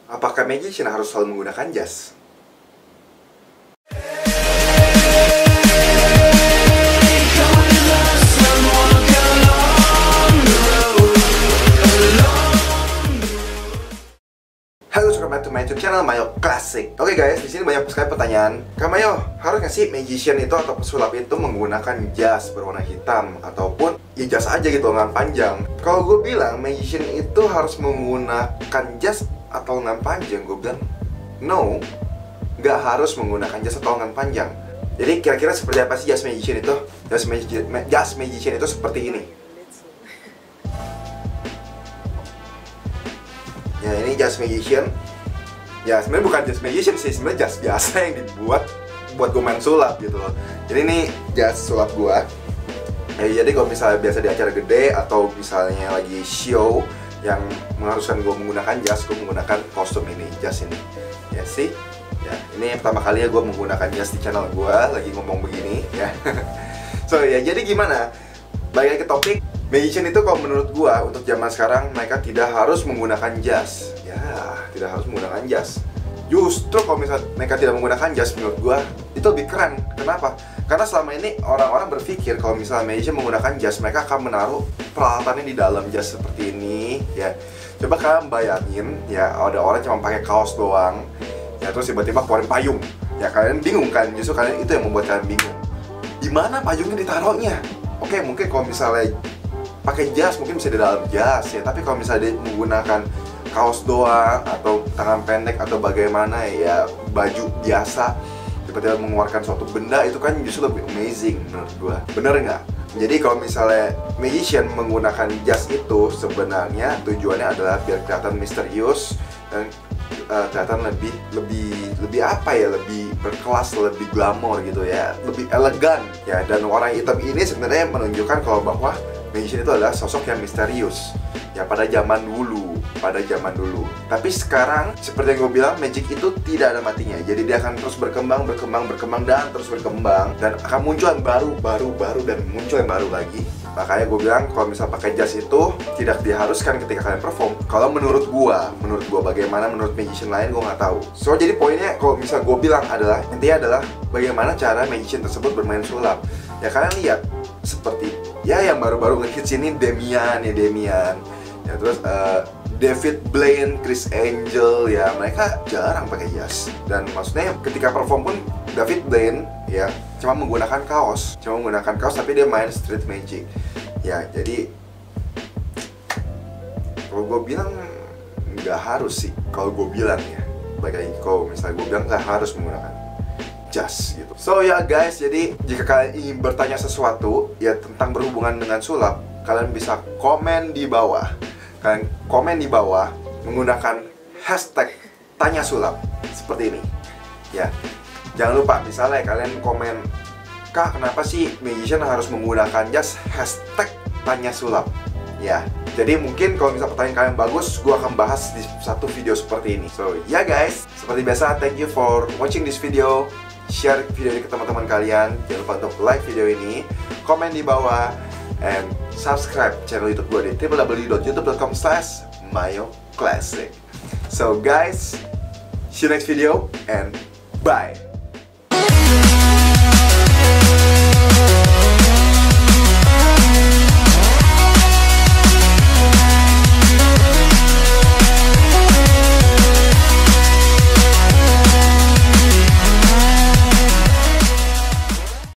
Apakah magician harus selalu menggunakan jas? Halo, welcome back to my YouTube channel Mayo Classic. Oke guys, di sini banyak sekali pertanyaan. Kak Mayo, harus nggak sih magician itu atau pesulap itu menggunakan jas berwarna hitam ataupun ya jas aja gitu, lengan panjang? Kalau gue bilang magician itu harus menggunakan jas atau lengan panjang, gue bilang no, nggak harus menggunakan jas atau lengan panjang. Jadi kira-kira seperti apa sih jas magician itu? Jas magician itu seperti ini. Ya, ini jas magician. Ya sebenarnya bukan jas magician sih, sebenarnya jas biasa yang dibuat buat gue main sulap gitu loh. Jadi ini jas sulap gue. Jadi kalau misalnya biasa di acara gede atau misalnya lagi show yang mengharuskan gue menggunakan jas, gue menggunakan kostum ini, jas ini. Ya sih. Ya, ini pertama kalinya gue menggunakan jas di channel gue lagi ngomong begini ya. So ya, jadi gimana? Balik lagi ke topik. Magician itu kalau menurut gua untuk zaman sekarang mereka tidak harus menggunakan jas. Ya, tidak harus menggunakan jas. Justru kalau misalnya mereka tidak menggunakan jas, menurut gua itu lebih keren. Kenapa? Karena selama ini orang-orang berpikir kalau misalnya magician menggunakan jas, mereka akan menaruh peralatannya di dalam jas seperti ini ya. Coba kalian bayangin ya, ada orang cuma pakai kaos doang ya, terus tiba-tiba keluarin payung. Ya kalian bingung kan? Justru kalian itu yang membuat kalian bingung. Di mana payungnya ditaruhnya? Oke, mungkin kalau misalnya pakai jas mungkin bisa di dalam jas ya, tapi kalau misalnya dia menggunakan kaos doang atau tangan pendek atau bagaimana ya, baju biasa tiba-tiba mengeluarkan suatu benda, itu kan justru lebih amazing menurut gua. Bener nggak? Jadi kalau misalnya magician menggunakan jas itu sebenarnya tujuannya adalah biar kelihatan misterius dan kelihatan lebih apa ya, lebih berkelas, lebih glamor gitu ya, lebih elegan ya. Dan warna hitam ini sebenarnya menunjukkan kalau bahwa magician itu adalah sosok yang misterius ya pada zaman dulu. Tapi sekarang seperti yang gue bilang, magic itu tidak ada matinya. Jadi dia akan terus berkembang dan terus berkembang, dan akan muncul yang baru dan muncul yang baru lagi. Makanya gue bilang kalau misal pakai jas itu tidak diharuskan ketika kalian perform. Kalau menurut gua bagaimana menurut magician lain gue nggak tahu. So jadi poinnya kalau misal gue bilang adalah, intinya adalah bagaimana cara magician tersebut bermain sulap. Ya kalian lihat seperti ya yang baru-baru ngehits ini Damian. Ya terus David Blaine, Chris Angel ya, mereka jarang pakai jas. Dan maksudnya ketika perform pun David Blaine ya cuma menggunakan kaos tapi dia main street magic. Ya jadi kalau gue bilang nggak harus sih, kalau gue bilang ya, baik lagi kalau misalnya gue bilang nggak harus menggunakan jas gitu. So ya guys, jadi jika kalian ingin bertanya sesuatu ya tentang berhubungan dengan sulap, kalian bisa komen di bawah. Kalian komen di bawah menggunakan hashtag tanya sulap seperti ini ya. Jangan lupa misalnya kalian komen, Kak kenapa sih magician harus menggunakan jas, hashtag tanya sulap ya. Jadi mungkin kalau misalnya pertanyaan kalian bagus, gue akan bahas di satu video seperti ini. So ya guys, seperti biasa, thank you for watching this video. Share video ini ke teman-teman kalian. Jangan lupa untuk like video ini, komen di bawah, and subscribe channel YouTube gue di www.youtube.com/mayoclassic. So guys, see you next video and bye.